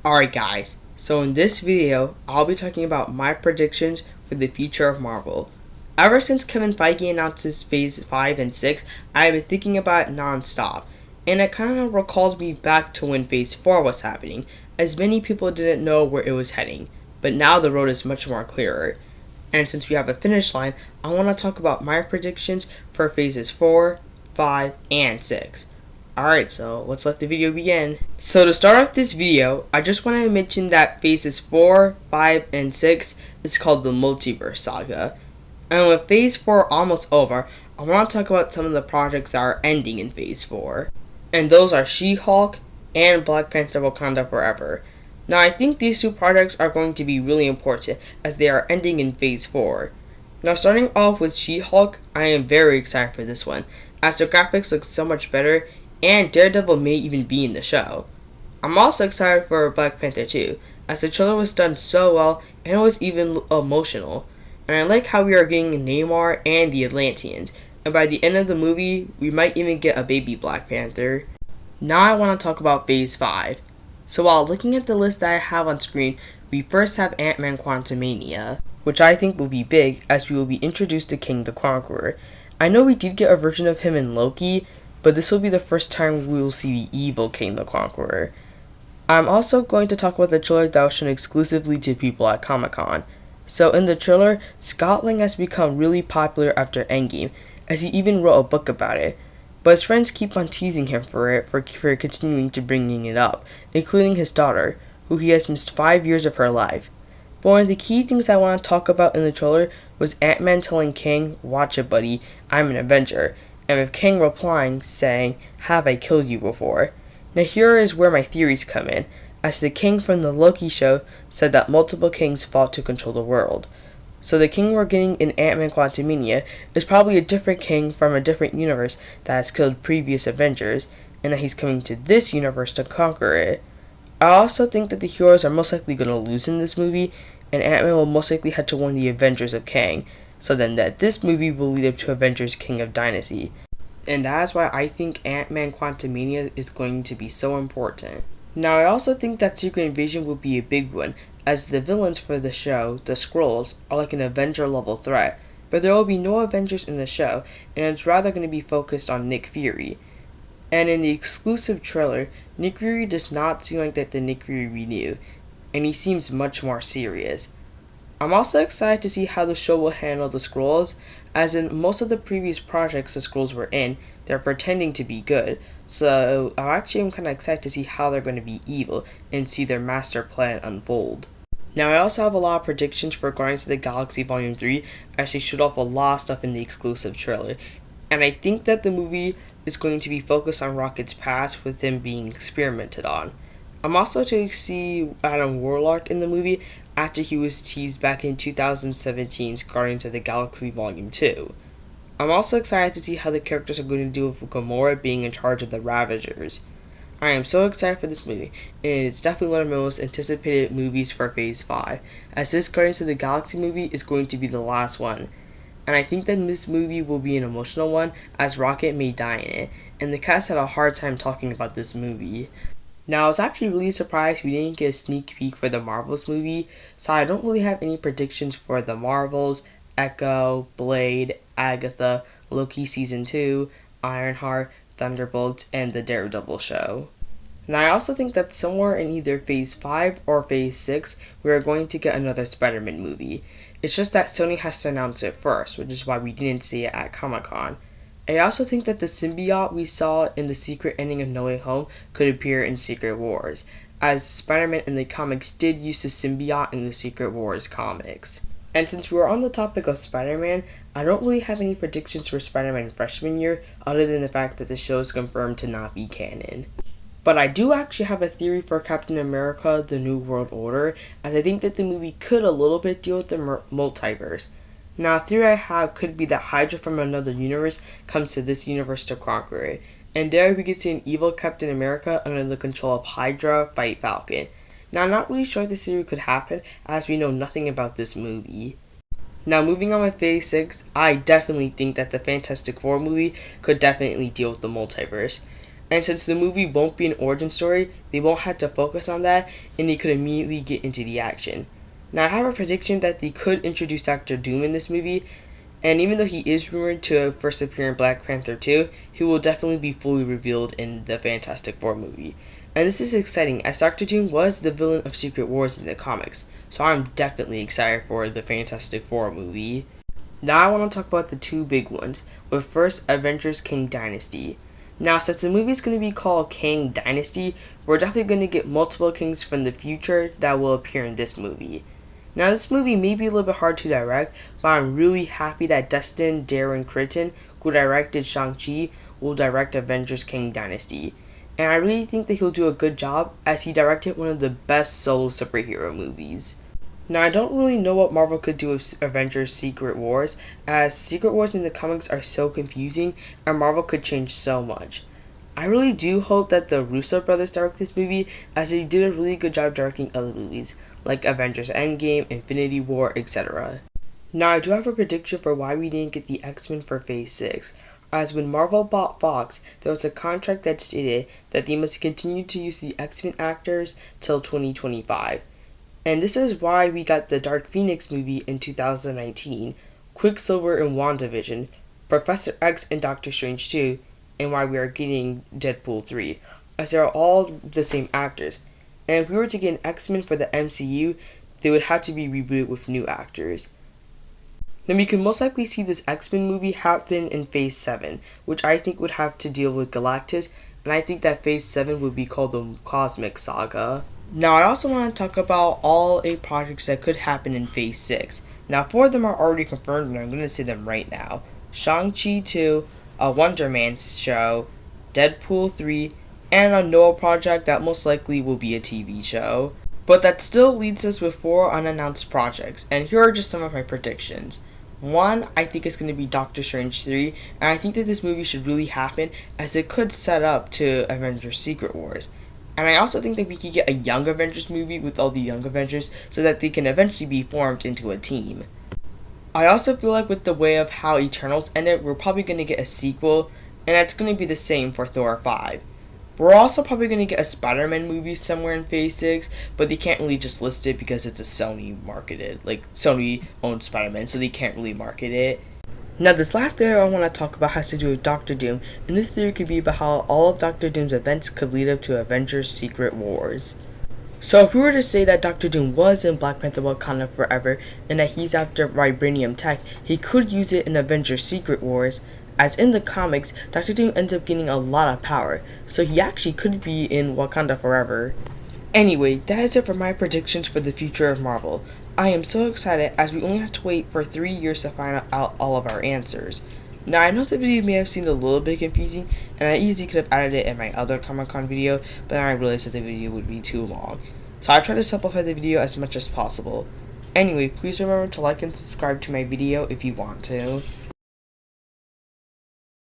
Alright guys, so in this video, I'll be talking about my predictions for the future of Marvel. Ever since Kevin Feige announces Phase 5 and 6, I've been thinking about it non-stop, and it kind of recalls me back to when Phase 4 was happening, as many people didn't know where it was heading, but now the road is much more clearer. And since we have a finish line, I want to talk about my predictions for Phases 4, 5, and 6. Alright, so let's let the video begin. So to start off this video, I just want to mention that Phases 4, 5, and 6 is called the Multiverse Saga. And with Phase 4 almost over, I want to talk about some of the projects that are ending in Phase 4. And those are She-Hulk and Black Panther Wakanda Forever. Now I think these two projects are going to be really important as they are ending in Phase 4. Now starting off with She-Hulk, I am very excited for this one, as the graphics look so much better and Daredevil may even be in the show. I'm also excited for Black Panther 2, as the trailer was done so well and it was even emotional. And I like how we are getting Namor and the Atlanteans, and by the end of the movie, we might even get a baby Black Panther. Now I want to talk about Phase 5. So while looking at the list that I have on screen, we first have Ant-Man Quantumania, which I think will be big as we will be introduced to King the Conqueror. I know we did get a version of him in Loki, but this will be the first time we will see the evil King the Conqueror. I'm also going to talk about the trailer that was shown exclusively to people at Comic-Con. So in the trailer, Scott Lang has become really popular after Endgame, as he even wrote a book about it. But his friends keep on teasing him for continuing to bringing it up, including his daughter, who he has missed 5 years of her life. But one of the key things I want to talk about in the trailer was Ant-Man telling King, "Watch it buddy, I'm an Avenger," and with King replying, saying, "Have I killed you before?" Now here is where my theories come in, as the King from the Loki show said that multiple kings fought to control the world. So the King we're getting in Ant-Man Quantumania is probably a different King from a different universe that has killed previous Avengers, and that he's coming to this universe to conquer it. I also think that the heroes are most likely going to lose in this movie, and Ant-Man will most likely head to one of the Avengers of Kang, so then that this movie will lead up to Avengers King of Dynasty. And that is why I think Ant-Man Quantumania is going to be so important. Now I also think that Secret Invasion will be a big one, as the villains for the show, the Skrulls, are like an Avenger level threat, but there will be no Avengers in the show, and it's rather going to be focused on Nick Fury. And in the exclusive trailer, Nick Fury does not seem like the Nick Fury we knew, and he seems much more serious. I'm also excited to see how the show will handle the Skrulls, as in most of the previous projects the Skrulls were in, they're pretending to be good, so I'm kind of excited to see how they're going to be evil and see their master plan unfold. Now I also have a lot of predictions for Guardians of the Galaxy Volume 3, as they showed off a lot of stuff in the exclusive trailer, and I think that the movie is going to be focused on Rocket's past with him being experimented on. I'm also to see Adam Warlock in the movie after he was teased back in 2017's Guardians of the Galaxy Volume 2. I'm also excited to see how the characters are going to deal with Gamora being in charge of the Ravagers. I am so excited for this movie, and it's definitely one of my most anticipated movies for Phase 5, as this Guardians of the Galaxy movie is going to be the last one. And I think that this movie will be an emotional one, as Rocket may die in it, and the cast had a hard time talking about this movie. Now, I was actually really surprised we didn't get a sneak peek for the Marvels movie, so I don't really have any predictions for the Marvels, Echo, Blade, Agatha, Loki Season 2, Ironheart, Thunderbolts, and the Daredevil show. Now, I also think that somewhere in either Phase 5 or Phase 6, we are going to get another Spider-Man movie. It's just that Sony has to announce it first, which is why we didn't see it at Comic-Con. I also think that the symbiote we saw in the secret ending of No Way Home could appear in Secret Wars, as Spider-Man in the comics did use the symbiote in the Secret Wars comics. And since we are on the topic of Spider-Man, I don't really have any predictions for Spider-Man freshman year, other than the fact that the show is confirmed to not be canon. But I do actually have a theory for Captain America: The New World Order, as I think that the movie could a little bit deal with the multiverse. Now, a theory I have could be that Hydra from another universe comes to this universe to conquer it, and there we could see an evil Captain America under the control of Hydra fight Falcon. Now, I'm not really sure if this theory could happen, as we know nothing about this movie. Now, moving on with Phase 6, I definitely think that the Fantastic Four movie could definitely deal with the multiverse. And since the movie won't be an origin story, they won't have to focus on that, and they could immediately get into the action. Now, I have a prediction that they could introduce Doctor Doom in this movie, and even though he is rumored to first appear in Black Panther 2, he will definitely be fully revealed in the Fantastic Four movie. And this is exciting, as Doctor Doom was the villain of Secret Wars in the comics, so I'm definitely excited for the Fantastic Four movie. Now I want to talk about the two big ones, with first Avengers Kang Dynasty. Now, since the movie is going to be called Kang Dynasty, we're definitely going to get multiple kings from the future that will appear in this movie. Now, this movie may be a little bit hard to direct, but I'm really happy that Destin Darren Crichton, who directed Shang-Chi, will direct Avengers Kang Dynasty. And I really think that he'll do a good job, as he directed one of the best solo superhero movies. Now, I don't really know what Marvel could do with Avengers Secret Wars, as Secret Wars in the comics are so confusing, and Marvel could change so much. I really do hope that the Russo brothers direct this movie, as they did a really good job directing other movies, like Avengers Endgame, Infinity War, etc. Now, I do have a prediction for why we didn't get the X-Men for Phase 6, as when Marvel bought Fox, there was a contract that stated that they must continue to use the X-Men actors till 2025. And this is why we got the Dark Phoenix movie in 2019, Quicksilver in WandaVision, Professor X and Doctor Strange 2, and why we are getting Deadpool 3, as they are all the same actors. And if we were to get an X-Men for the MCU, they would have to be rebooted with new actors. Then we could most likely see this X-Men movie happen in Phase 7, which I think would have to deal with Galactus, and I think that Phase 7 would be called the Cosmic Saga. Now, I also want to talk about all 8 projects that could happen in Phase 6. Now, 4 of them are already confirmed, and I'm going to say them right now. Shang-Chi 2, a Wonder Man show, Deadpool 3, and a Noah project that most likely will be a TV show. But that still leaves us with 4 unannounced projects, and here are just some of my predictions. 1, I think it's going to be Doctor Strange 3, and I think that this movie should really happen, as it could set up to Avengers Secret Wars. And I also think that we could get a Young Avengers movie with all the Young Avengers so that they can eventually be formed into a team. I also feel like with the way of how Eternals ended, we're probably going to get a sequel, and that's going to be the same for Thor 5. We're also probably going to get a Spider-Man movie somewhere in Phase 6, but they can't really just list it because it's a Sony marketed, Sony owns Spider-Man, so they can't really market it. Now, this last theory I want to talk about has to do with Doctor Doom, and this theory could be about how all of Doctor Doom's events could lead up to Avengers Secret Wars. So if we were to say that Doctor Doom was in Black Panther Wakanda Forever, and that he's after vibranium tech, he could use it in Avengers Secret Wars, as in the comics, Doctor Doom ends up getting a lot of power, so he actually could be in Wakanda Forever. Anyway, that is it for my predictions for the future of Marvel. I am so excited, as we only have to wait for 3 years to find out all of our answers. Now, I know the video may have seemed a little bit confusing, and I easily could have added it in my other Comic-Con video, but then I realized that the video would be too long. So I tried to simplify the video as much as possible. Anyway, please remember to like and subscribe to my video if you want to.